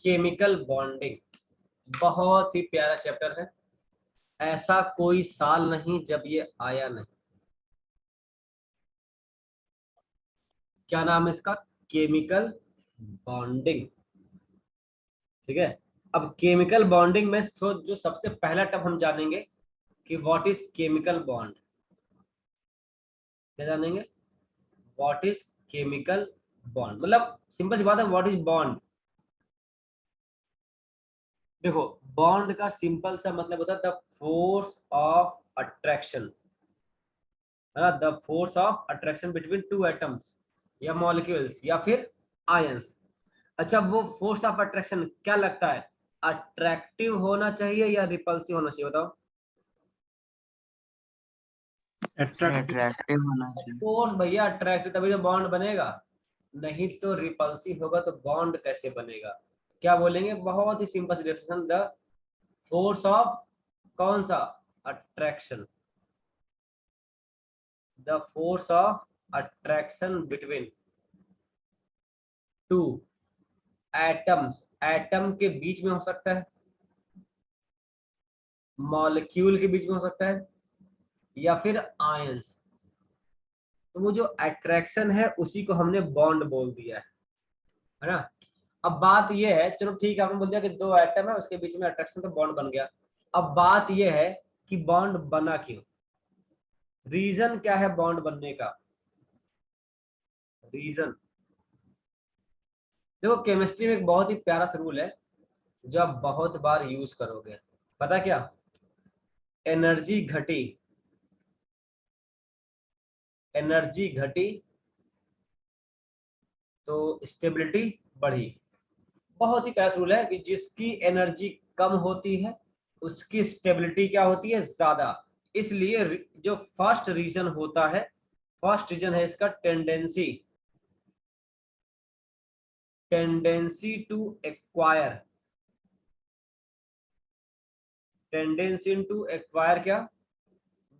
Chemical bonding बहुत ही प्यारा chapter है। ऐसा कोई साल नहीं जब ये आया नहीं। क्या नाम है इसका? Chemical bonding. ठीक है। अब केमिकल बॉन्डिंग में जो सबसे पहला टर्म हम जानेंगे कि व्हाट इज केमिकल बॉन्ड। क्या जानेंगे? व्हाट इज केमिकल बॉन्ड, मतलब सिंपल सी बात है, व्हाट इज बॉन्ड। देखो, बॉन्ड का सिंपल सा मतलब होता है द फोर्स ऑफ अट्रैक्शन, है ना, the force of attraction between two atoms या मॉलिक्यूल्स या फिर आयंस। अच्छा, वो फोर्स ऑफ अट्रैक्शन क्या लगता है, अट्रैक्टिव होना चाहिए या रिपल्सिव होना चाहिए, बताओ। अट्रैक्टिव होना चाहिए। फोर्स भैया अट्रैक्टिव, तभी तो बॉन्ड बनेगा, नहीं तो रिपल्सिव होगा तो बॉन्ड कैसे बनेगा। क्या बोलेंगे, बहुत ही सिंपल सी डेफिनेशन, द फोर्स ऑफ कौन सा, attraction, the force of attraction between two atoms, atom के बीच में हो सकता है, मॉलिक्यूल के बीच में हो सकता है, या फिर आयंस। तो वो जो अट्रैक्शन है उसी को हमने बॉन्ड बोल दिया है ना। अब बात ये है, चलो ठीक है, हमने बोल दिया कि दो एटम है उसके बीच में अट्रैक्शन, तो बॉन्ड बन गया। अब बात ये है कि बॉन्ड बना क्यों, रीजन क्या है बॉन्ड बनने का, रीजन। देखो, केमिस्ट्री में एक बहुत ही प्यारा सा रूल है जो आप बहुत बार यूज करोगे, पता क्या, एनर्जी घटी, एनर्जी घटी तो स्टेबिलिटी बढ़ी। बहुत ही प्यारा रूल है कि जिसकी एनर्जी कम होती है उसकी स्टेबिलिटी क्या होती है, ज्यादा। इसलिए जो फर्स्ट रीजन होता है, फर्स्ट रीजन है इसका tendency, tendency to acquire, tendency to acquire क्या,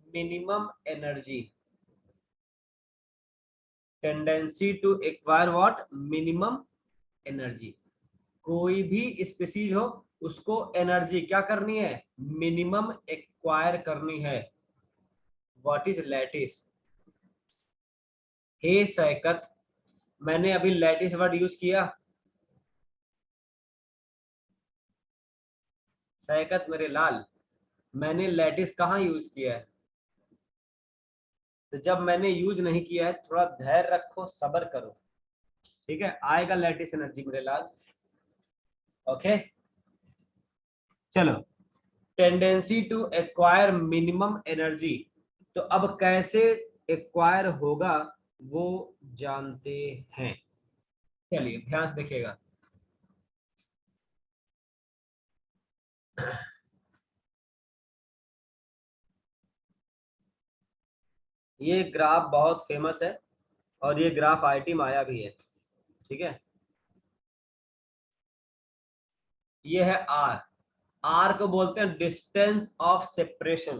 minimum energy, tendency to acquire what, minimum energy. कोई भी स्पीसीज हो उसको एनर्जी क्या करनी है, मिनिमम एक्वायर करनी है। What is lattice. Hey Saikat, मैंने अभी लैटिस वर्ड यूज किया, सैकत मेरे लाल, मैंने लैटिस कहाँ यूज किया है। तो जब मैंने यूज नहीं किया है, थोड़ा धैर्य रखो, सब्र करो, ठीक है, आएगा लैटिस एनर्जी मेरे लाल। ओके, चलो, tendency to acquire minimum energy. तो अब कैसे एक्वायर होगा वो जानते हैं। चलिए ध्यान से देखिएगा, ये ग्राफ बहुत फेमस है और ये ग्राफ आईटी में आया भी है, ठीक है। ये है आर, आर को बोलते हैं डिस्टेंस ऑफ सेपरेशन,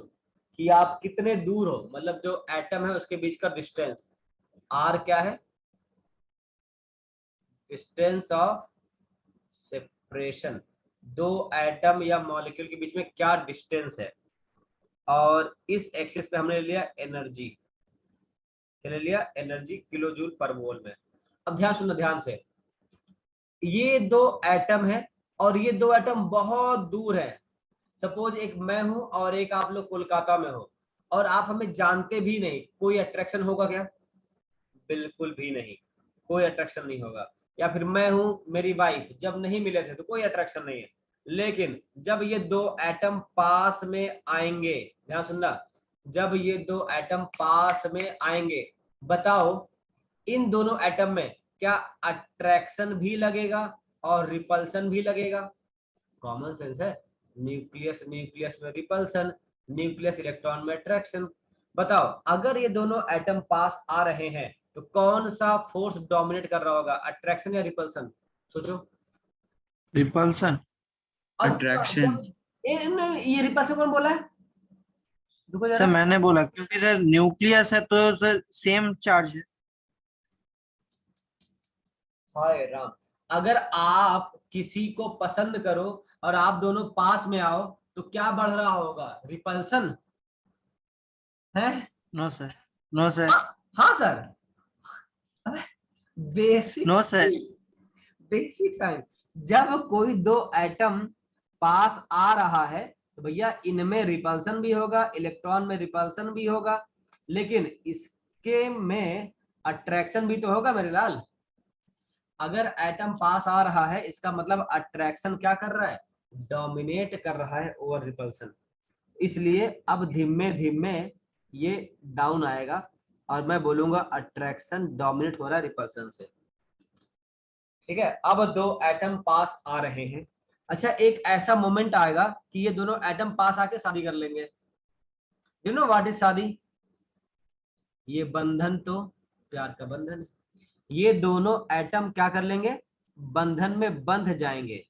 कि आप कितने दूर हो, मतलब जो एटम है उसके बीच का डिस्टेंस। आर क्या है, डिस्टेंस ऑफ सेपरेशन, दो एटम या मॉलिक्यूल के बीच में क्या डिस्टेंस है। और इस एक्सिस पे हमने ले लिया एनर्जी, क्या ले लिया, एनर्जी किलो जूल पर मोल में। अब ध्यान सुनना ध्यान से, ये दो एटम है और ये दो एटम बहुत दूर है। सपोज एक मैं हूं और एक आप लोग कोलकाता में हो, और आप हमें जानते भी नहीं, कोई अट्रैक्शन होगा क्या, बिल्कुल भी नहीं, कोई अट्रैक्शन नहीं होगा। या फिर मैं हूं, मेरी वाइफ, जब नहीं मिले थे तो कोई अट्रैक्शन नहीं है। लेकिन जब ये दो एटम पास में आएंगे, ध्यान सुनना, जब ये दो एटम पास में आएंगे, बताओ इन दोनों एटम में क्या अट्रैक्शन भी लगेगा और रिपल्सन भी लगेगा। कॉमन सेंस है, न्यूक्लियस न्यूक्लियस में रिपल्सन, न्यूक्लियस इलेक्ट्रॉन में अट्रैक्शन। बताओ अगर ये दोनों एटम पास आ रहे हैं तो कौन सा फोर्स डोमिनेट कर रहा होगा, अट्रैक्शन या रिपल्सन, सोचो। रिपल्सन। अच्छा, अट्रैक्शन। ये रिपल्सन कौन बोला है, रुको सर जरा। मैंने बोला क्योंकि सर न्यूक्लियस है तो सर सेम चार्ज है। हाय राम, अगर आप किसी को पसंद करो और आप दोनों पास में आओ तो क्या बढ़ रहा होगा? रिपल्सन है। नो सर, नो सर, हाँ, हाँ sir, basic no sir. Science, basic science. जब कोई दो एटम पास आ रहा है तो भैया इनमें रिपल्सन भी होगा, इलेक्ट्रॉन में रिपल्सन भी होगा, लेकिन इसके में अट्रैक्शन भी तो होगा मेरे लाल। अगर एटम पास आ रहा है इसका मतलब अट्रैक्शन क्या कर रहा है? डोमिनेट कर रहा है ओवर रिपल्सन। इसलिए अब धीमे धीमे ये डाउन आएगा और मैं बोलूंगा अट्रैक्शन डोमिनेट हो रहा है रिपल्सन से। ठीक है, अब दो एटम पास आ रहे हैं। अच्छा, एक ऐसा मोमेंट आएगा कि ये दोनों एटम पास आके शादी कर लेंगे। यू नो व्हाट इज शादी? ये बंधन तो प्यार का बंधन है। ये दोनों एटम क्या कर लेंगे? बंधन में बंध जाएंगे।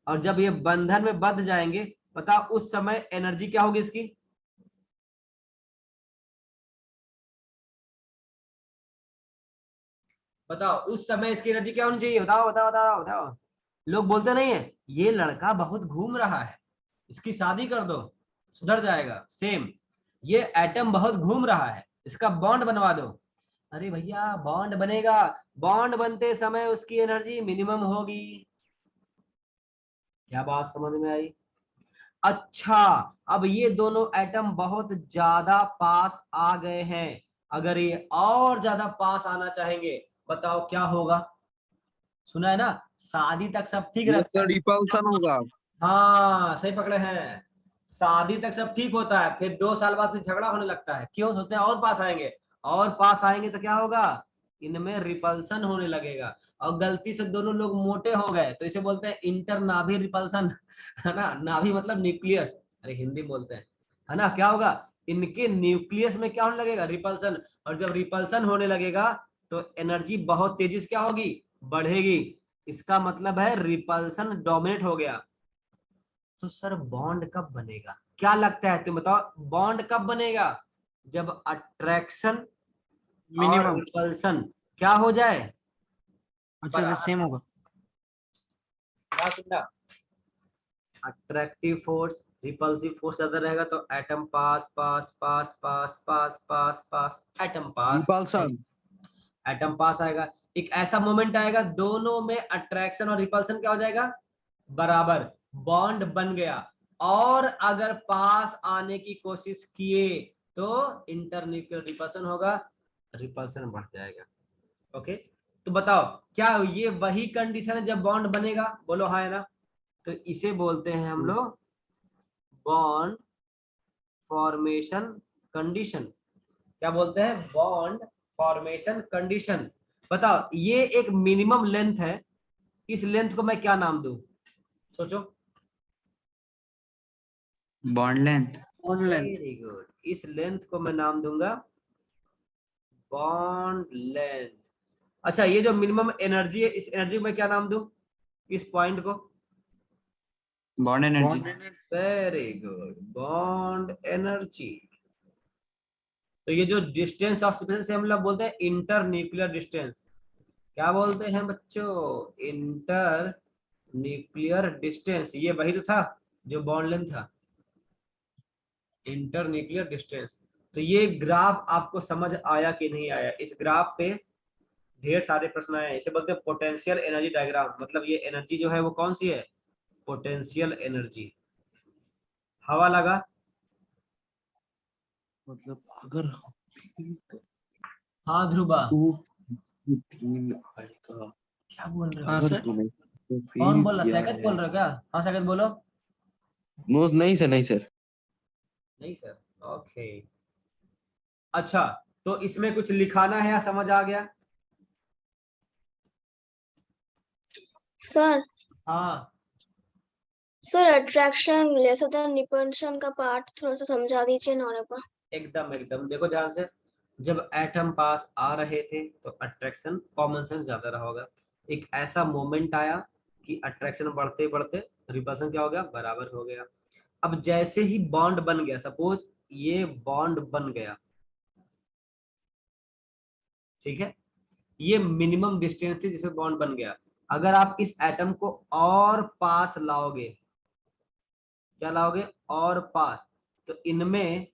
और जब ये बंधन में बंध जाएंगे, पता उस समय एनर्जी क्या होगी इसकी? बताओ उस समय इसकी एनर्जी क्या होनी चाहिए? बताओ बताओ बताओ बताओ। लोग बोलते नहीं है ये लड़का बहुत घूम रहा है, इसकी शादी कर दो सुधर जाएगा। सेम, ये एटम बहुत घूम रहा है, इसका बॉन्ड बनवा दो। अरे भैया बॉन्ड बनेगा, बॉन्ड बनते समय उसकी एनर्जी मिनिमम होगी। क्या बात समझ में आई? अच्छा, अब ये दोनों एटम बहुत ज्यादा पास आ गए हैं। अगर ये और ज्यादा पास आना चाहेंगे, बताओ क्या होगा? सुना है ना, शादी तक सब ठीक यस रहता सर, है। रिपल्सन होगा। हाँ सही पकड़े हैं। शादी तक सब ठीक होता है, फिर 2 साल बाद फिर झगड़ा होने लगता है। क्यों? सोचते हैं और पास आएंगे, और पास आएंगे तो क्या होगा? इनमें रिपल्सन होने लगेगा। और गलती से दोनों लोग मोटे हो गए तो इसे बोलते हैं इंटर नाभि रिपल्सन। है ना, नाभि मतलब न्यूक्लियस, अरे हिंदी बोलते हैं। है ना, क्या होगा? इनके न्यूक्लियस में क्या होने लगेगा? रिपल्सन। और जब रिपल्सन होने लगेगा तो एनर्जी बहुत तेजी से क्या होगी? बढ़ेगी। इसका मतलब है रिपल्सन डोमिनेट हो गया। तो सर बॉन्ड कब बनेगा? क्या लगता है तुम बताओ, बॉन्ड कब बनेगा? जब अट्रैक्शन और मिनिमम। रिपल्सन क्या हो जाए? अच्छा अच्छा, बराबर। सेम होगा। क्या सुनना, अट्रैक्टिव फोर्स रिपल्सिव फोर्स ज्यादा रहेगा तो एटम पास पास पास पास पास पास पास एटम पास। रिपल्सन। एटम पास आएगा, एक ऐसा मोमेंट आएगा दोनों में अट्रैक्शन और रिपल्सन क्या हो जाएगा? बराबर, बॉन्ड बन गया। और अगर पास आने की कोशिश किए तो इंटरन्यूक्लियर रिपल्सन होगा, रिपल्सन बढ़ जाएगा। ओके, तो बताओ क्या ये वही कंडीशन है जब बॉन्ड बनेगा? बोलो हाँ है ना। तो इसे बोलते हैं हम लोग बॉन्ड फॉर्मेशन कंडीशन। क्या बोलते हैं? Bond formation condition. बताओ ये एक मिनिमम लेंथ है, इस लेंथ को मैं क्या नाम दूं? सोचो। Bond length. Bond length. Very good, इस लेंथ को मैं नाम दूंगा बॉन्ड लेंथ। अच्छा, ये जो मिनिमम एनर्जी है इस एनर्जी को मैं क्या नाम दूं? इस पॉइंट को? Bond energy. Very good, bond energy. तो ये जो डिस्टेंस ऑफ सेपरेशन से हम लोग बोलते हैं इंटर न्यूक्लियर डिस्टेंस। क्या बोलते हैं बच्चों? Inter nuclear distance. ये वही तो था जो बॉन्ड लेंथ था, इंटर न्यूक्लियर डिस्टेंस। तो ये ग्राफ आपको समझ आया कि नहीं आया? इस ग्राफ पे ढेर सारे प्रश्न आए हैं। इसे बोलते हैं पोटेंशियल एनर्जी डायग्राम। मतलब ये एनर्जी जो है वो कौन सी है? Potential energy. हवा लगा? मतलब अगर हाँ ध्रुवा, तो तीन आएगा। क्या बोल रहे हो? हाँ अगर सर। तूने तो कौन फेल बोल रहा? किया सैकत है। बोल रहे हो क्या? हाँ सैकत बोलो। नो नहीं सर, नहीं सर। नहीं सर, ओके। अच्छा, तो इसमें कुछ लिखाना है या समझ आ गया? सर हाँ सर अट्रैक्शन लेस होता है, रिपल्शन का पार्ट थोड़ा सा समझा दीजिए नौरे को। एकदम एकदम, देखो ध्यान से। जब एटम पास आ रहे थे तो अट्रैक्शन कॉमन सेंस ज्यादा रहा होगा। एक ऐसा मोमेंट आया कि अट्रैक्शन बढ़ते बढ़ते रिपल्सन क्या हो गया? बराबर हो गया। अब जैसे ही बॉन्ड बन गया, सपोज ये बॉन्ड बन गया, ठीक है, ये मिनिमम डिस्टेंस थी जिसमें बॉन्ड बन गया। अगर आप इस एटम को और पास लाओगे, क्या लाओगे, और पास, तो इनमें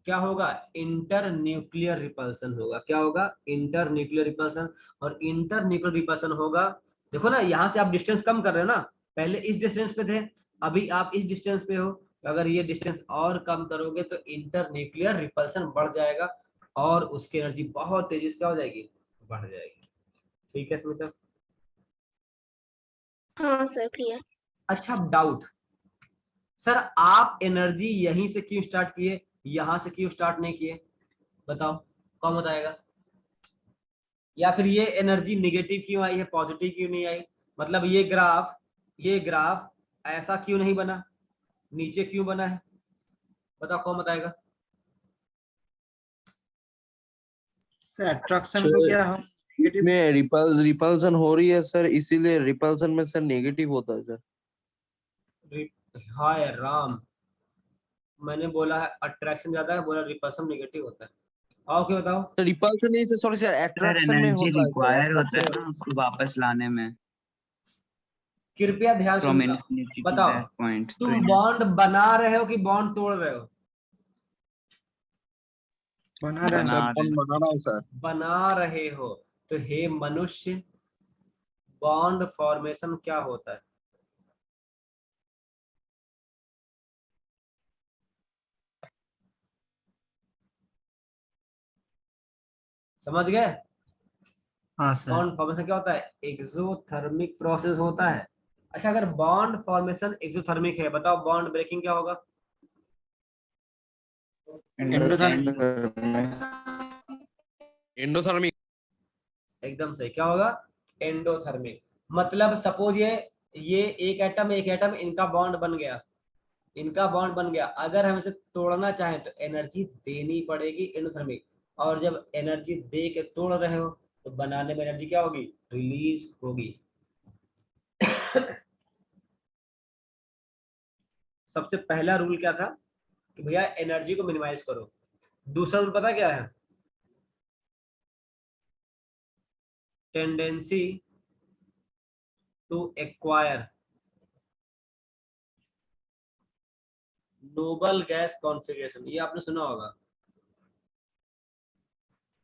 क्या होगा, इंटर न्यूक्लियर रिपल्सन होगा। क्या होगा, इंटर न्यूक्लियर रिपल्सन। और इंटर न्यूक्लियर रिपल्सन होगा, देखो ना यहाँ से आप डिस्टेंस कम कर रहे हो ना, पहले इस डिस्टेंस पे थे, अभी आप इस डिस्टेंस पे हो, तो अगर ये डिस्टेंस और कम करोगे तो इंटर न्यूक्लियर रिपल्सन बढ़ जाएगा और उसकी एनर्जी बहुत तेजी से क्या हो जाएगी, बढ़ जाएगी। ठीक है स्मिता? हाँ सर, क्लियर। अच्छा, डाउट, सर आप एनर्जी यहीं से क्यों स्टार्ट किए, यहां से क्यों स्टार्ट नहीं किए, बताओ, कौन बताएगा? या फिर ये एनर्जी निगेटिव क्यों आई है, पॉजिटिव क्यों नहीं आई? मतलब ये ग्राफ ऐसा क्यों नहीं बना, नीचे क्यों बना है, बताओ, कौन बताएगा? अट्रैक्शन को क्या हम नेगेटिव में रिपल्सन हो रही है सर, इसीलिए रिपल्सन में सर नेगेटिव होता है सर। हाय राम, मैंने बोला है अट्रैक्शन ज्यादा है, बोला रिपल्सन नेगेटिव होता है। आओ, क्या बताओ? तो रिपल्सन नहीं सर, सॉरी सर, अट्रैक्शन में एनर्जी होता है सर, रिक्वायर होता है attraction। ना उसको वापस लाने में कृपया ध्यान फ्रॉम सुनना, इन्फिनिटी टू बताओ, दैट पॉइंट। तो तुम बॉन्ड बना रहे हो कि बॉन्ड तोड़ रहे हो? बना रहे सर हैं। कौन बना रहा हूँ सर। बना रहे हो। तो हे मनुष्य, बॉन्ड फॉर्मेशन क्या होता है? समझ गए? हाँ सर। बॉन्ड फॉर्मेशन क्या होता है, एक्सोथर्मिक प्रोसेस होता है। अच्छा, अगर बॉन्ड फॉर्मेशन एक्सोथर्मिक है, बताओ बॉन्ड ब्रेकिंग क्या होगा? एंडोथर्मिक। एंडोथर्मिक। एकदम सही, क्या होगा, एंडोथर्मिक। मतलब सपोज ये एक एटम इनका बॉन्ड बन गया, इनका बॉन्ड बन गया, अगर हम इसे तोड़ना चाहें तो एनर्जी देनी पड़ेगी, एंडोथर्मिक। और जब एनर्जी दे के तोड़ रहे हो तो बनाने में एनर्जी क्या होगी, रिलीज होगी। सबसे पहला रूल क्या था कि भैया एनर्जी को मिनिमाइज करो। दूसरा रूल पता क्या है, tendency to acquire noble gas configuration, ये आपने सुना होगा,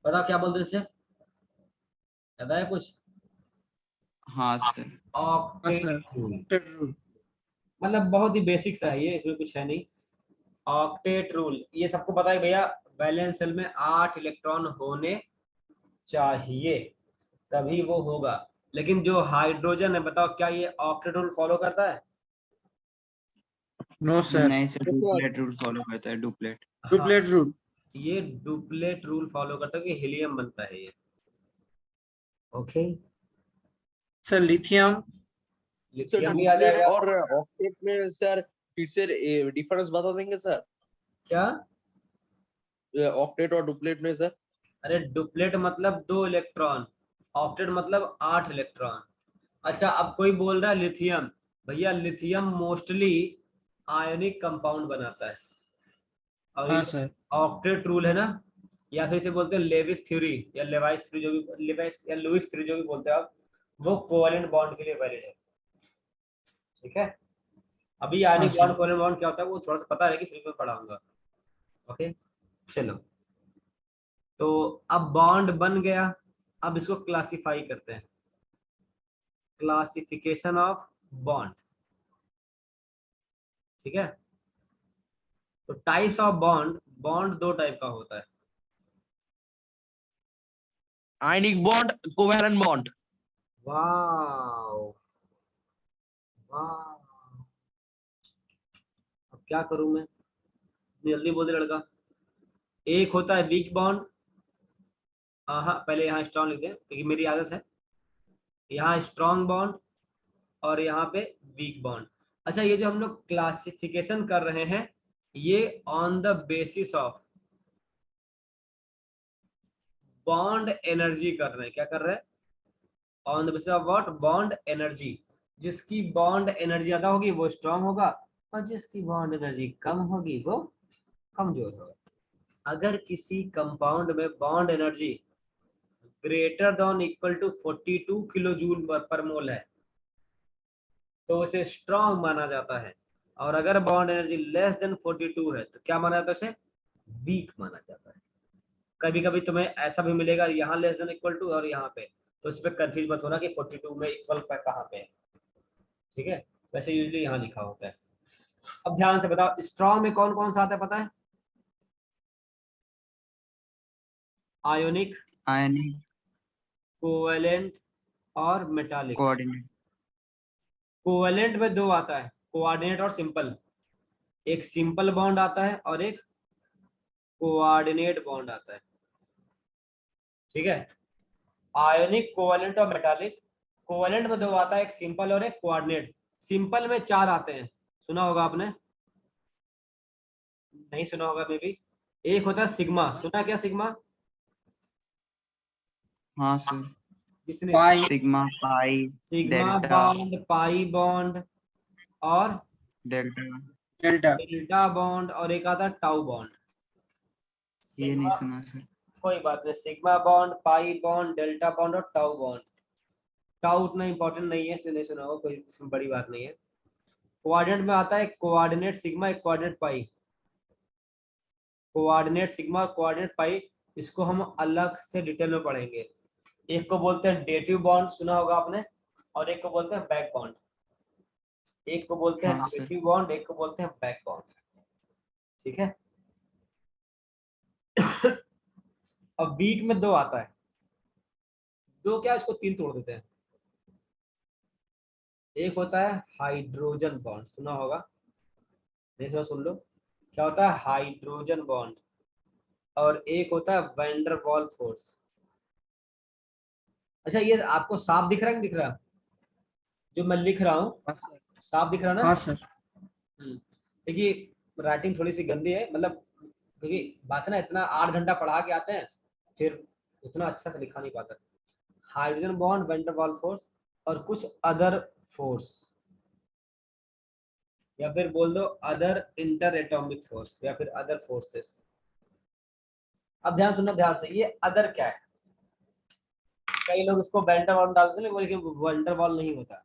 पता क्या बोलते हैं इसे, याद आया कुछ? हाँ सर। ऑक्टेट रूल, मतलब बहुत ही बेसिक सा है ये, इसमें कुछ है नहीं। ऑक्टेट रूल, ये सबको पता है भैया, वैलेंस शेल में 8 इलेक्ट्रॉन होने चाहिए तभी वो होगा। लेकिन जो हाइड्रोजन है, बताओ क्या ये ऑक्टेट रूल फॉलो करता है? No sir. नहीं sir sir, duplet rule follow करता है, डुप्लेट। हाँ, डुप्लेट रूल। ये डुप्लेट रूल फॉलो करता है कि हीलियम बनता है ये। Okay, sir lithium. Sir lithium भी आ डुप्लेट जाएगा। और ऑक्टेट में सर फिर से डिफरेंस बता देंगे सर, क्या? ऑक्टेट और डुप्लेट में सर। अरे डुप्लेट मतलब 2 इलेक्ट्रॉन, ऑक्टेट मतलब 8 इलेक्ट्रॉन। अच्छा, अब कोई बोल रहा है लिथियम, भैया लिथियम मोस्टली आयनिक कंपाउंड बनाता है, और हाँ ये सर। ऑक्टेट रूल है ना, या फिर इसे बोलते हैं लेविस थ्योरी या लेवाइस थ्योरी, जो भी लेवाइस या लुईस थ्योरी जो भी बोलते हैं आप, वो कोवेलेंट बॉन्ड के लिए वैलिड है। ठीक है, अभी हाँ आयनिक सर। बॉन्ड कोवेलेंट बॉन्ड क्या होता है वो थोड़ा सा पता है कि फिर मैं पढ़ाऊंगा। ओके, चलो, तो अब बॉन्ड बन गया, अब इसको क्लासिफाई करते हैं, क्लासिफिकेशन ऑफ बॉन्ड। ठीक है, तो types of bond, bond 2 type का होता है। Ionic bond, covalent bond. Wow, वाह, अब क्या करूं मैं, जल्दी बोल दे लड़का। एक होता है वीक बॉन्ड, हाँ पहले यहाँ स्ट्रॉन्ग लिख दें क्योंकि मेरी आदत है, यहाँ स्ट्रॉन्ग बॉन्ड और यहाँ पे वीक बॉन्ड। अच्छा, ये जो हम लोग क्लासिफिकेशन कर रहे हैं ये on the basis of bond energy कर रहे हैं, क्या कर रहे हैं, on the basis of what, bond energy. जिसकी बॉन्ड एनर्जी ज्यादा होगी वो स्ट्रॉन्ग होगा, और जिसकी बॉन्ड एनर्जी कम होगी वो कमजोर होगा। अगर किसी कंपाउंड में bond energy greater than equal to 42 kilo joule per mole है तो उसे स्ट्रॉन्ग माना जाता है, और अगर बॉन्ड एनर्जी लेस देन 42 है तो क्या माना जाता है, उसे वीक माना जाता है। कभी कभी तुम्हें ऐसा भी मिलेगा यहाँ लेस देन इक्वल टू और यहाँ पे, तो उस पर कंफ्यूज मत होना कि 42 में इक्वल पर कहाँ पे है, ठीक है। वैसे यूजली यहाँ लिखा होता है। अब ध्यान से बताओ स्ट्रॉन्ग में कौन कौन सा आता है पता है? आयोनिक, आयनिक, कोवेलेंट और मेटालिक। कोऑर्डिनेट। कोवेलेंट में दो आता है, कोऑर्डिनेट और सिंपल। एक सिंपल बॉन्ड आता है और एक कोऑर्डिनेट बॉन्ड आता है, ठीक है। आयोनिक, कोवेलेंट और मेटालिक। कोवेलेंट में दो आता है, एक सिंपल और एक कोऑर्डिनेट। सिंपल में 4 आते हैं, सुना होगा आपने, नहीं सुना होगा मे बी। एक होता है सिग्मा, सुना क्या सिग्मा? हाँ सर। किसने? Sigma, pi, sigma delta, bond, pi bond और डेल्टा। डेल्टा बॉन्ड, और एक आता है टाउ बॉन्ड। ये नहीं सिग्मा, सुना सर। कोई बात नहीं, sigma bond, pi bond, delta bond और टाउ बॉन्ड। टाउ उतना इंपॉर्टेंट नहीं है इसलिए नहीं सुना होगा, कोई इसमें बड़ी बात नहीं है। कोऑर्डिनेट में आता है कोऑर्डिनेट सिग्मा, एक कोऑर्डिनेट पाई। कोऑर्डिनेट सिग्मा और कोऑर्डिनेट पाई, इसको हम अलग से डिटेल में पढ़ेंगे। एक को बोलते हैं डेटिव बॉन्ड, सुना होगा आपने, और एक को बोलते हैं बैक बॉन्ड। एक को बोलते हैं हाँ सर। डेटिव बॉन्ड, एक को बोलते हैं बैक बॉन्ड, ठीक है। अब वीक में दो आता है, दो क्या, इसको 3 तोड़ देते हैं। एक होता है हाइड्रोजन बॉन्ड, सुना होगा, नहीं सुना सुन लो, क्या होता है हाइड्रोजन बॉन्ड। और एक होता है वैन डर वाल फोर्स। अच्छा ये आपको साफ दिख रहा है, नहीं दिख रहा जो मैं लिख रहा हूँ? हाँ सर। साफ दिख रहा ना? हाँ सर। देखिए राइटिंग थोड़ी सी गंदी है, मतलब क्योंकि बात है ना, इतना 8 घंटा पढ़ा के आते हैं फिर उतना अच्छा से लिखा नहीं पाता। हाइड्रोजन बॉन्ड, वैन डर वाल फोर्स और कुछ अदर फोर्स, या फिर बोल दो अदर इंटर एटॉमिक फोर्स या फिर अदर फोर्सेस। अब ध्यान सुनना ध्यान से, ये अदर क्या है? कई लोग इसको वैन डर वाल में डाल देते हैं लेकिन वैन डर वाल नहीं होता।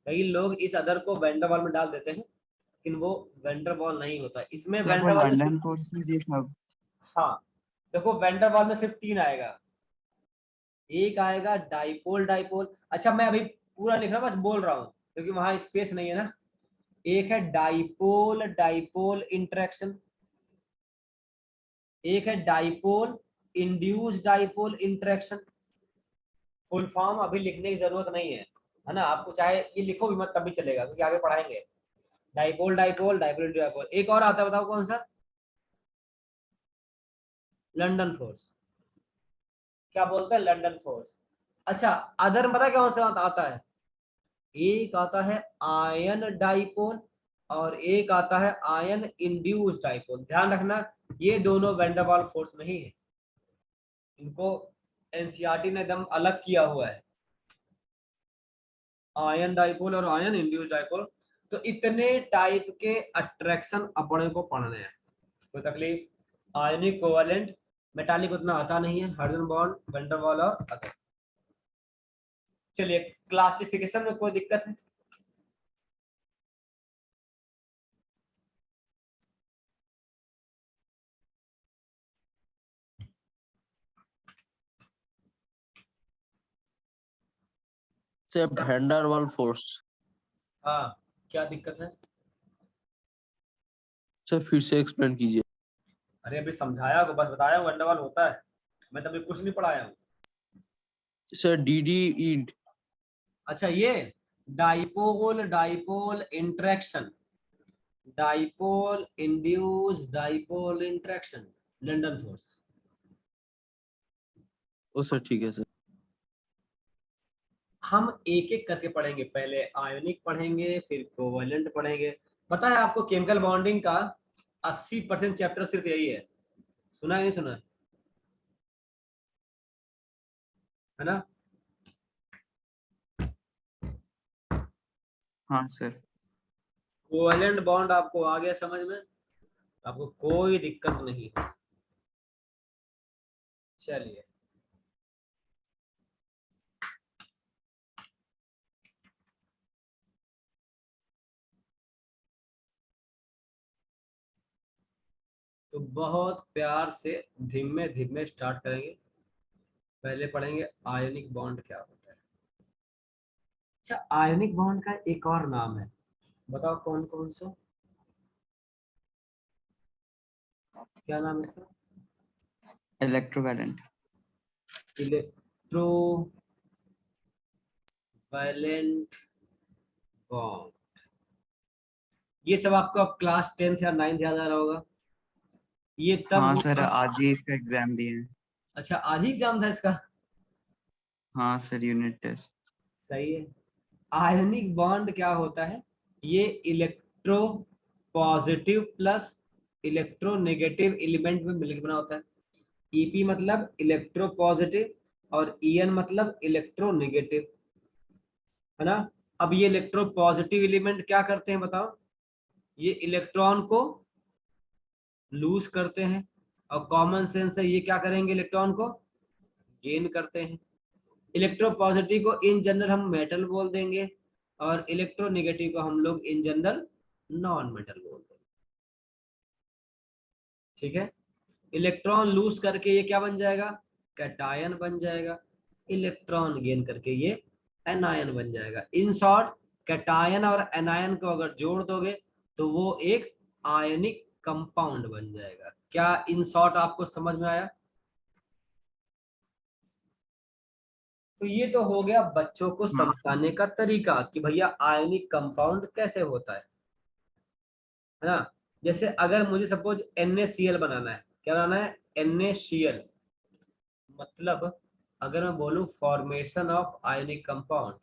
कई लोग इस अदर को वैन डर वाल में डाल देते हैं लेकिन वो वैन डर वाल नहीं होता। इसमें सर वैन वो डर वाल में लंदन फोर्सेस ये सब। हाँ देखो वैन डर वाल में सिर्फ 3 आएगा। एक आएगा डाइपोल डाइपोल, अच्छा मैं अभी पूरा लिख रहा हूँ, बस बोल रहा हूँ क्योंकि वहां स्पेस नहीं है ना। एक है डाइपोल डाइपोल इंटरेक्शन, एक है dipole induce dipole interaction. Full form अभी लिखने की जरूरत नहीं है ना, आपको चाहे ये लिखो भी मत तब भी चलेगा क्योंकि आगे पढ़ाएंगे। Dipole dipole dipole dipole. एक और आता है, बताओ कौन सा? London force. क्या बोलते हैं? London force. अच्छा अदर में पता कौन सा आता है? एक आता है आयन डाइपोल और एक आता है आयन इंड्यूस डाइपोल। ध्यान रखना ये दोनों वैन डर वाल फोर्स नहीं है, इनको एनसीईआरटी ने एकदम अलग किया हुआ है, आयन डाइपोल और आयन इंड्यूस डाइपोल। तो इतने टाइप के अट्रैक्शन अपने को पढ़ने हैं, कोई तकलीफ? आयनिक, कोवेलेंट, मेटालिक उतना आता नहीं है, हाइड्रोजन बॉन्ड, वैन डर वाल और अदर। चलिए क्लासिफिकेशन में कोई दिक्कत है? सर वैन डर वाल फोर्स। हाँ क्या दिक्कत है? सर फिर से एक्सप्लेन कीजिए। अरे अभी समझाया को बस बताया हूँ, वैन डर वाल होता है, मैं तभी कुछ नहीं पढ़ाया हूँ। सर डीडी इंट। अच्छा ये dipole dipole interaction, dipole induce dipole interaction, London force. Oh sir ठीक है सर। हम एक एक करके पढ़ेंगे, पहले आयोनिक पढ़ेंगे फिर कोवेलेंट पढ़ेंगे। पता है आपको केमिकल बॉन्डिंग का 80% चैप्टर सिर्फ यही है, सुना है नहीं सुना है ना? हाँ सर। कोवेलेंट बॉन्ड आपको आ गया समझ में, आपको कोई दिक्कत नहीं है। चलिए तो बहुत प्यार से धीमे धीमे स्टार्ट करेंगे। पहले पढ़ेंगे आयनिक बॉन्ड क्या होता है। अच्छा, आयनिक बॉन्ड का एक और नाम है, बताओ कौन कौन सा, क्या नाम है इसका? इलेक्ट्रोवैलेंट। Electrovalent bond. ये सब आपको अब क्लास 10th या 9th याद आ रहा होगा। ये तब हाँ सर, होगा। आज ही इसका एग्जाम दिए हैं। अच्छा, आज ही एग्जाम था इसका? हाँ सर, यूनिट टेस्ट। सही है। आयनिक बॉन्ड क्या होता है? ये electro positive plus electronegative element में मिलकर बना होता है। ईपी मतलब इलेक्ट्रो पॉजिटिव और ईएन मतलब इलेक्ट्रोनेगेटिव, है ना। अब ये इलेक्ट्रो पॉजिटिव एलिमेंट क्या करते हैं बताओ? ये इलेक्ट्रॉन को लूज करते हैं, और कॉमन सेंस से ये क्या करेंगे, इलेक्ट्रॉन को गेन करते हैं। इलेक्ट्रो पॉजिटिव को इन जनरल हम मेटल बोल देंगे, और इलेक्ट्रोनेगेटिव को हम लोग इन जनरल नॉन मेटल बोल देंगे। ठीक है। इलेक्ट्रॉन लूज करके ये क्या बन जाएगा, कैटायन बन जाएगा। इलेक्ट्रॉन गेन करके ये एनायन बन जाएगा। इन शॉर्ट, कैटायन और एनायन को अगर जोड़ दोगे तो वो एक आयनिक कंपाउंड बन जाएगा। क्या इन शॉर्ट आपको समझ में आया? तो ये तो हो गया बच्चों को समझाने का तरीका कि भैया आयनिक कंपाउंड कैसे होता है ना। जैसे अगर मुझे सपोज NaCl बनाना है, क्या बनाना है, NaCl, मतलब अगर मैं बोलूं formation of ionic compound,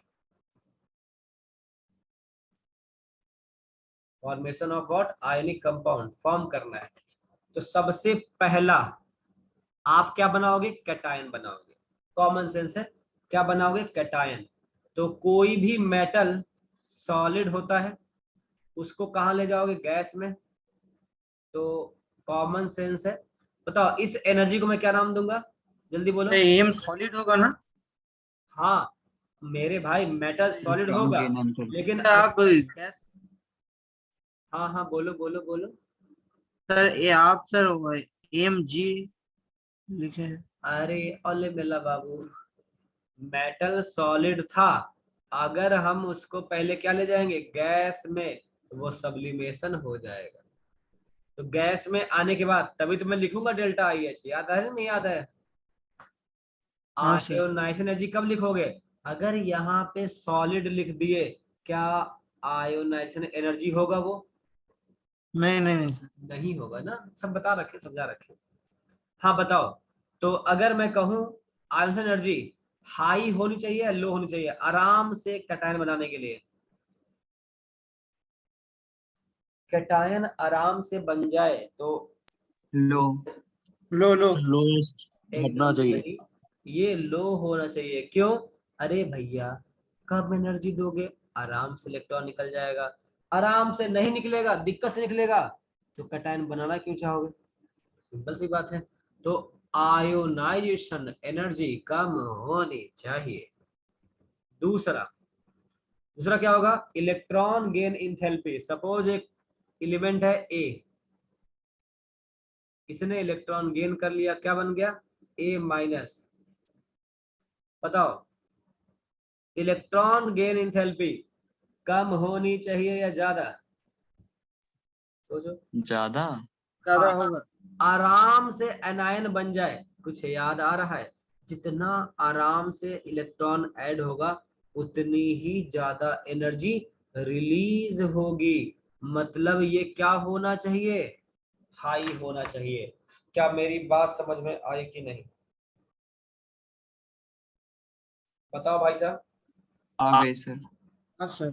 formation of what, ionic compound form करना है, तो सबसे पहला आप क्या बनाओगे, कैटायन बनाओगे। कॉमन सेंस है, क्या बनाओगे, कैटायन। तो कोई भी मेटल सॉलिड होता है, उसको कहाँ ले जाओगे, गैस में। तो कॉमन सेंस है, बताओ इस एनर्जी को मैं क्या नाम दूंगा, जल्दी बोलो। एम सॉलिड होगा ना? हाँ मेरे भाई, मेटल सॉलिड इलेक्ट्रॉन होगा, गेन एंड लेकिन आप गैस। हाँ हाँ बोलो बोलो बोलो। सर ये आप सर एम जी लिखे हैं। अरे ओले मेला बाबू, मेटल सॉलिड था, अगर हम उसको पहले क्या ले जाएंगे, गैस में, तो वो सब्लिमेशन हो जाएगा। तो गैस में आने के बाद तभी तो मैं लिखूंगा डेल्टा आई एच, याद है नहीं याद है? हाँ सर। आयोनाइज एनर्जी कब लिखोगे, अगर यहाँ पे सॉलिड लिख दिए, क्या आयोनाइजेशन एनर्जी होगा वो? नहीं नहीं नहीं सर। नहीं होगा ना, सब बता रखे समझा रखे। हाँ बताओ, तो अगर मैं कहूँ आयोनाइजेशन एनर्जी हाई होनी चाहिए या लो होनी चाहिए आराम से कैटायन बनाने के लिए, कैटायन आराम से बन जाए तो? लो। लो लो, लो हटना एकदम चाहिए। सही, ये लो होना चाहिए। क्यों? अरे भैया, कब एनर्जी दोगे, आराम से इलेक्ट्रॉन निकल जाएगा। आराम से नहीं निकलेगा, दिक्कत से निकलेगा, तो कैटायन बनाना क्यों चाहोगे? सिंपल सी बात है। तो आयोनाइजेशन एनर्जी कम होनी चाहिए। दूसरा, दूसरा क्या होगा, इलेक्ट्रॉन गेन इंथैल्पी। सपोज एक एलिमेंट है ए, इसने इलेक्ट्रॉन गेन कर लिया, क्या बन गया, ए माइनस। बताओ, इलेक्ट्रॉन गेन इंथैल्पी कम होनी चाहिए या ज्यादा? सोचो। ज्यादा। ज्यादा हाँ, होगा। आराम से एनायन बन जाए, कुछ याद आ रहा है? जितना आराम से इलेक्ट्रॉन ऐड होगा, उतनी ही ज्यादा एनर्जी रिलीज होगी। मतलब ये क्या होना चाहिए, हाई होना चाहिए। क्या मेरी बात समझ में आई कि नहीं, बताओ भाई साहब। आ गए सर। हाँ सर।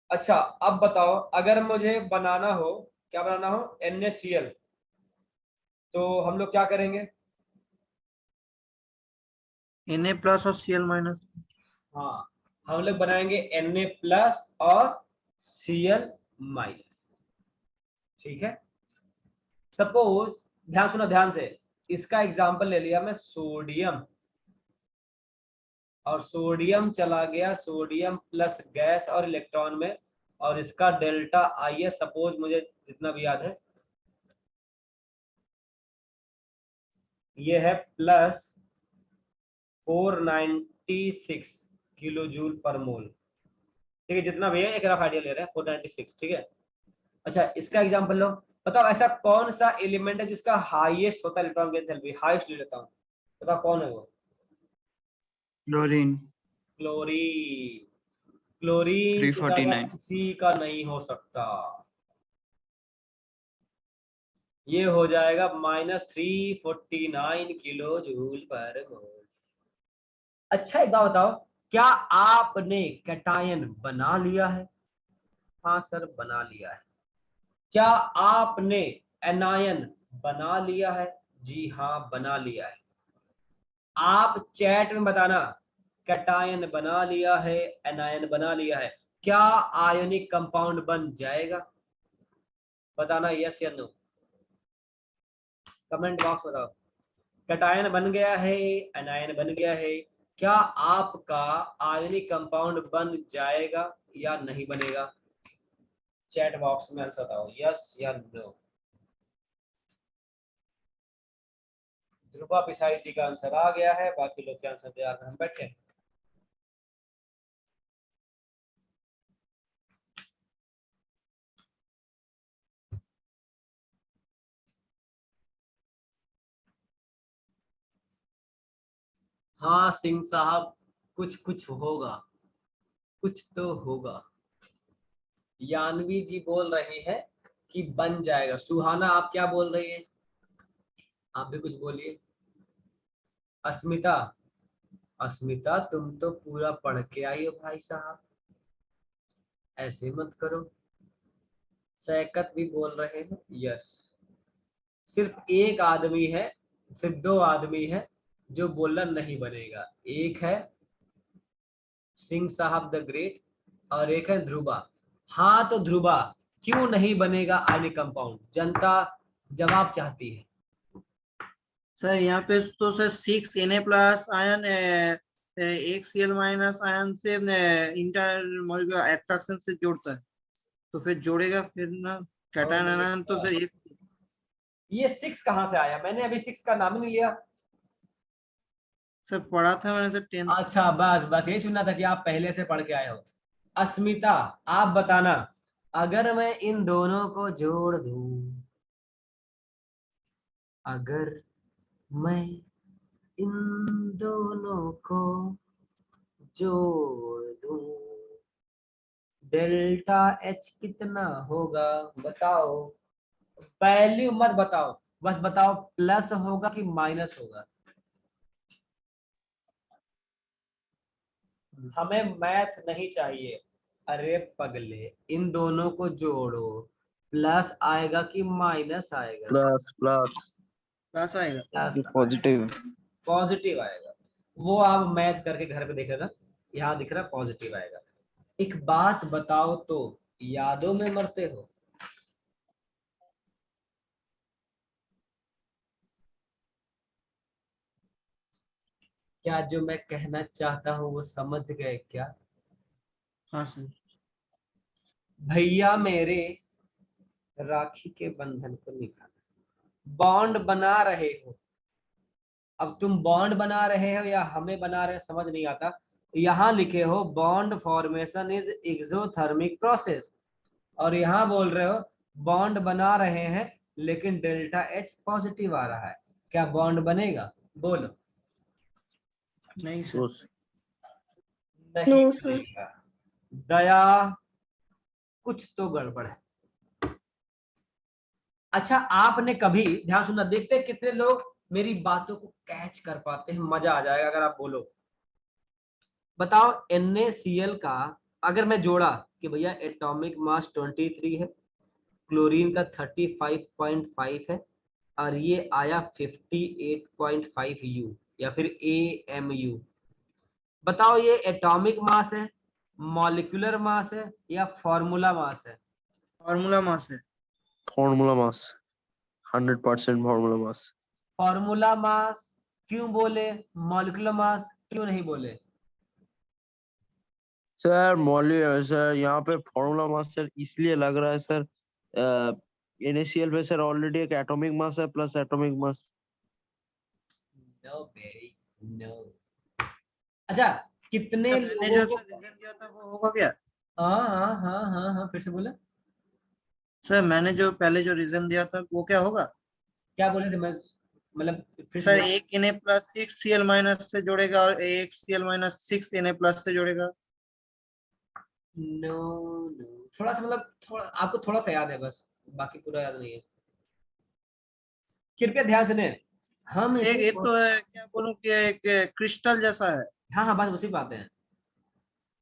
अच्छा, अब बताओ अगर मुझे बनाना हो, क्या बनाना हो, NaCl, तो हम लोग क्या करेंगे? Na प्लस और Cl माइनस। हाँ, हम लोग बनाएंगे Na प्लस और Cl माइनस। ठीक है। सपोज, ध्यान सुना ध्यान से, इसका एग्जांपल ले लिया मैं सोडियम, और सोडियम चला गया सोडियम प्लस गैस और इलेक्ट्रॉन में, और इसका डेल्टा आई है, सपोज मुझे जितना भी याद है ये है प्लस 496 किलो जूल पर मोल, ठीक है, जितना भी है एक रफ आइडिया ले रहे हैं 496, ठीक है। अच्छा इसका एग्जांपल लो, बताओ ऐसा कौन सा एलिमेंट है जिसका हाईएस्ट होता है इलेक्ट्रॉन एंथैल्पी, हाईएस्ट ले लेता हूं, बताओ कौन है वो? Chlorine chlorine. क्लोरीन से ज्यादा 349। किसी का नहीं हो सकता, ये हो जाएगा -349 किलो जूल पर मोल। अच्छा एक बात बताओ, क्या आपने कैटायन बना लिया है? हाँ सर बना लिया है। क्या आपने एनायन बना लिया है? जी हाँ बना लिया है। आप चैट में बताना कैटायन बना लिया है, एनायन बना लिया है, क्या आयोनिक कंपाउंड बन जाएगा? बताना यस या नो, कमेंट बॉक्स बताओ। कैटायन बन गया है, एनायन बन गया है, क्या आपका आयोनिक कंपाउंड बन जाएगा या नहीं बनेगा? चैट बॉक्स में आंसर बताओ यस या नो। ध्रुवा पिसाई जी का आंसर आ गया है, बाकी लोग के आंसर तैयार हैं, हम बैठे। हाँ सिंह साहब कुछ कुछ होगा, कुछ तो होगा। यानवी जी बोल रही है कि बन जाएगा। सुहाना आप क्या बोल रही है? आप भी कुछ बोलिए। अस्मिता, अस्मिता तुम तो पूरा पढ़ के आई हो भाई साहब, ऐसे मत करो। सैकत भी बोल रहे हैं यस। सिर्फ एक आदमी है, सिर्फ दो आदमी है जो बोला नहीं बनेगा, एक है सिंह साहब द ग्रेट और एक है ध्रुवा। हाँ तो ध्रुवा क्यों नहीं बनेगा आयनिक कंपाउंड, जनता जवाब चाहती है। सर यहाँ पे तो सर 6Na+ आयन एक Cl- आयन से इंटर मॉलिक्यूलर अट्रैक्शन से जोड़ता है, तो फिर जोड़ेगा फिर ना कैटायन आयन तो सर एक। ये 6 कहाँ से आया? मैंने अभी 6 का नाम ही नहीं लिया। सर पढ़ा था मैंने सर 10th। अच्छा बस बस यही सुनना था कि आप पहले से पढ़ के आए हो। अस्मिता आप बताना, अगर मैं इन दोनों को जोड़ दूं, अगर मैं इन दोनों को जोड़ दूं, डेल्टा एच कितना होगा बताओ? वैल्यू मत बताओ, बस बताओ प्लस होगा कि माइनस होगा। हमें मैथ नहीं चाहिए। अरे पगले इन दोनों को जोड़ो, प्लस आएगा कि माइनस आएगा? प्लस प्लस प्लस आएगा। Plus positive. पॉजिटिव आएगा। वो आप मैथ करके घर पे देख लेना, यहाँ दिख रहा पॉजिटिव आएगा। एक बात बताओ तो, यादों में मरते हो? क्या जो मैं कहना चाहता हूँ वो समझ गए क्या? हाँ सर। भैया मेरे राखी के बंधन को निभाना, बॉन्ड बना रहे हो। अब तुम बॉन्ड बना रहे हो या हमें बना रहे हो समझ नहीं आता। यहाँ लिखे हो bond formation is exothermic process, और यहाँ बोल रहे हो बॉन्ड बना रहे हैं लेकिन डेल्टा एच पॉजिटिव आ रहा है, क्या बॉन्ड बनेगा? बोलो। नहीं सर। नहीं नो सर। बनेगा। दया कुछ तो गड़बड़ है। अच्छा आपने कभी ध्यान सुनना, देखते हैं कितने लोग मेरी बातों को कैच कर पाते हैं, मजा आ जाएगा अगर आप बोलो। बताओ NaCl का अगर मैं जोड़ा कि भैया एटॉमिक मास 23 है, क्लोरीन का 35.5 है, और ये आया 58.5 U या फिर AMU, बताओ ये एटॉमिक मास है, मॉलिक्यूलर मास है या फॉर्मूला मास है? फॉर्मूला मास है। Formula mass, 100% formula mass. Formula mass क्यों बोले, मॉलिक्यूलर मास क्यों नहीं बोले? सर यहाँ पे फॉर्मूला मास सर इसलिए लग रहा है सर, इनिशियल में सर ऑलरेडी एक एटॉमिक मास है प्लस एटॉमिक मास। नो बेरी, नो। अच्छा, कितने सर मैंने लोगों जो को, सर रीजन दिया था वो होगा क्या? हाँ हाँ हाँ हाँ हाँ, फिर से बोला। सर मैंने जो पहले जो रीजन दिया था वो क्या होगा? क्या बोले थे मैं, मतलब फिर से सर बोला। एक Na प्लस 6Cl माइनस से जोड़ेगा और एक Cl माइनस 6Na प्लस से जोड़ेगा। नो नो, थोड़ा सा मतलब थोड़ा आपको थोड़ा सा याद है बस, बाकी पूरा याद नहीं है। कृपया ध्यान सुने, हम एक इसे, ये तो है, क्या बोलूं कि एक क्रिस्टल जैसा है। हाँ हाँ, बस उसी पे आते हैं।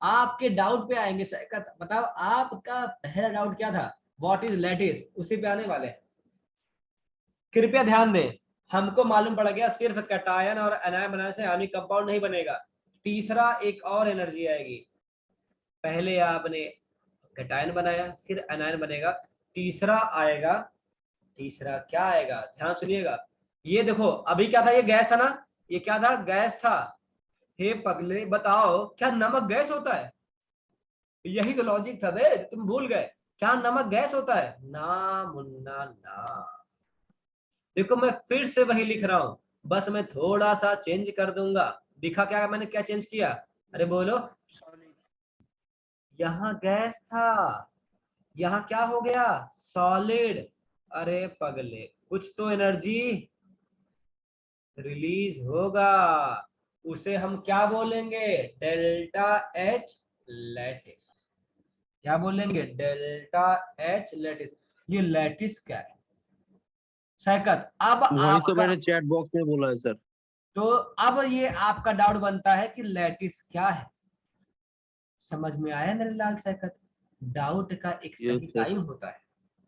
आपके डाउट पे आएंगे सर, बताओ आपका पहला डाउट क्या था, व्हाट इज लैटिस, उसी पे आने वाले हैं। कृपया ध्यान दें, हमको मालूम पड़ गया सिर्फ कैटायन और एनायन बनाने से आयनिक कंपाउंड नहीं बनेगा, तीसरा एक और एनर्जी आएगी। पहले आपने कैटायन बनाया, फिर एनायन बनेगा, तीसरा आएगा, तीसरा क्या आएगा, ध्यान सुनिएगा। ये देखो, अभी क्या था, ये गैस था ना, ये क्या था, गैस था। हे पगले, बताओ क्या नमक गैस होता है? यही तो लॉजिक था बे, तुम भूल गए। क्या नमक गैस होता है? ना मुन्ना ना। देखो मैं फिर से वही लिख रहा हूं, बस मैं थोड़ा सा चेंज कर दूंगा। दिखा क्या मैंने, क्या चेंज किया? अरे बोलो। सॉलिड। यहाँ गैस था, यहाँ क्या हो गया, सॉलिड। अरे पगले, कुछ तो एनर्जी रिलीज होगा, उसे हम क्या बोलेंगे, डेल्टा एच लैटिस। क्या बोलेंगे, डेल्टा एच लैटिस। ये लैटिस क्या है सैकत? अब वही तो आपका, मैंने चैट बॉक्स में बोला है सर। तो अब ये आपका डाउट बनता है कि लैटिस क्या है। समझ में आया मेरे लाल सैकत? डाउट का एक सही यस सर। टाइम होता है।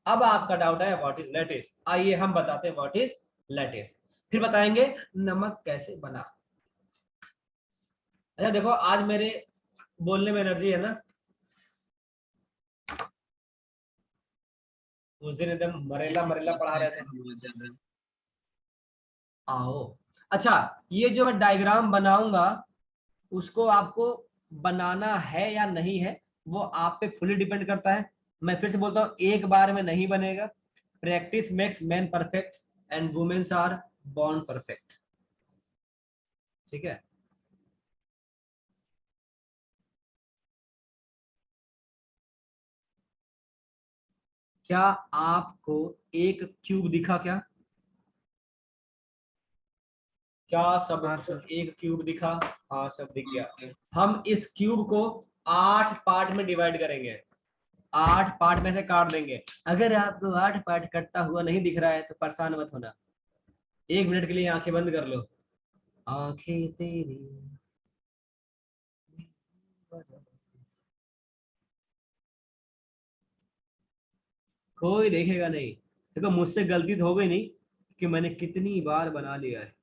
अब आपका डाउट है व्हाट इज लैटिस, आइए हम बताते हैं व्हाट इज लैटिस, फिर बताएंगे नमक कैसे बना। अच्छा देखो, आज मेरे बोलने में एनर्जी है ना, उस दिन एकदम मरेला मरेला पढ़ा रहे थे। आओ, अच्छा, ये जो मैं डायग्राम बनाऊंगा, उसको आपको बनाना है या नहीं है, वो आप पे फुली डिपेंड करता है। मैं फिर से बोलता हूँ, एक बार में नहीं बनेगा। Practice makes man perfect and womens are born perfect. ठीक है, क्या आपको एक क्यूब दिखा क्या? क्या हाँ सबको सर। एक क्यूब दिखा? हाँ, सब दिख गया। हम इस क्यूब को 8 पार्ट में डिवाइड करेंगे, 8 पार्ट में से काट देंगे। अगर आपको 8 पार्ट कटता हुआ नहीं दिख रहा है तो परेशान मत होना, 1 मिनट के लिए आंखें बंद कर लो। आंखें तेरी, कोई देखेगा नहीं। देखो मुझसे गलती तो हो गई नहीं, कि मैंने कितनी बार बना लिया है।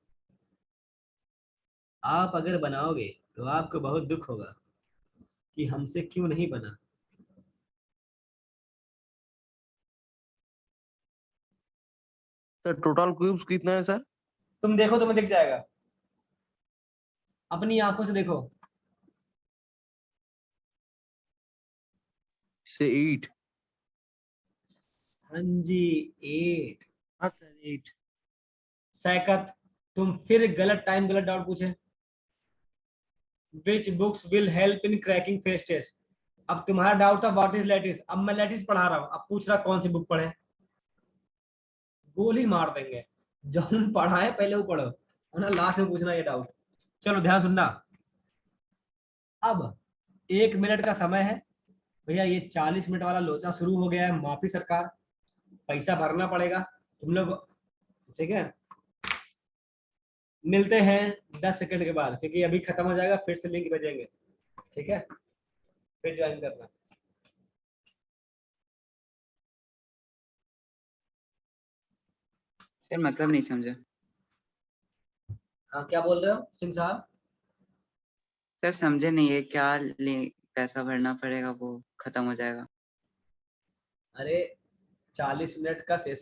आप अगर बनाओगे तो आपको बहुत दुख होगा कि हमसे क्यों नहीं बना। सर टोटल क्यूब्स कितना है सर? तुम देखो, तुम्हें दिख जाएगा, अपनी आंखों से देखो। से 8। हाँ जी, 8। हाँ सर 8। सैकत, तुम फिर गलत टाइम गलत डाउट पूछे। Which books will help in cracking face test. अब तुम्हारा डाउट था व्हाट इज लैटिस, अब मैं लैटिस पढ़ा रहा हूँ, अब पूछ रहा कौन सी बुक पढ़े। गोली मार देंगे, जो हम पढ़ाए पहले वो पढ़ो, है ना, लास्ट में पूछना ये डाउट। चलो ध्यान सुनना, अब 1 मिनट का समय है भैया, ये 40 मिनट वाला लोचा शुरू हो गया है, माफी सरकार, पैसा भरना पड़ेगा तुम लोग। ठीक है, मिलते हैं 10 सेकंड के बाद, क्योंकि अभी खत्म हो जाएगा, फिर से लिंक भेजेंगे। ठीक है, फिर ज्वाइन करना। सर मतलब नहीं समझा। हाँ, क्या बोल रहे हो सिंह साहब? सर समझे नहीं है क्या, पैसा भरना पड़ेगा वो खत्म हो जाएगा। अरे 40 मिनट का सेशन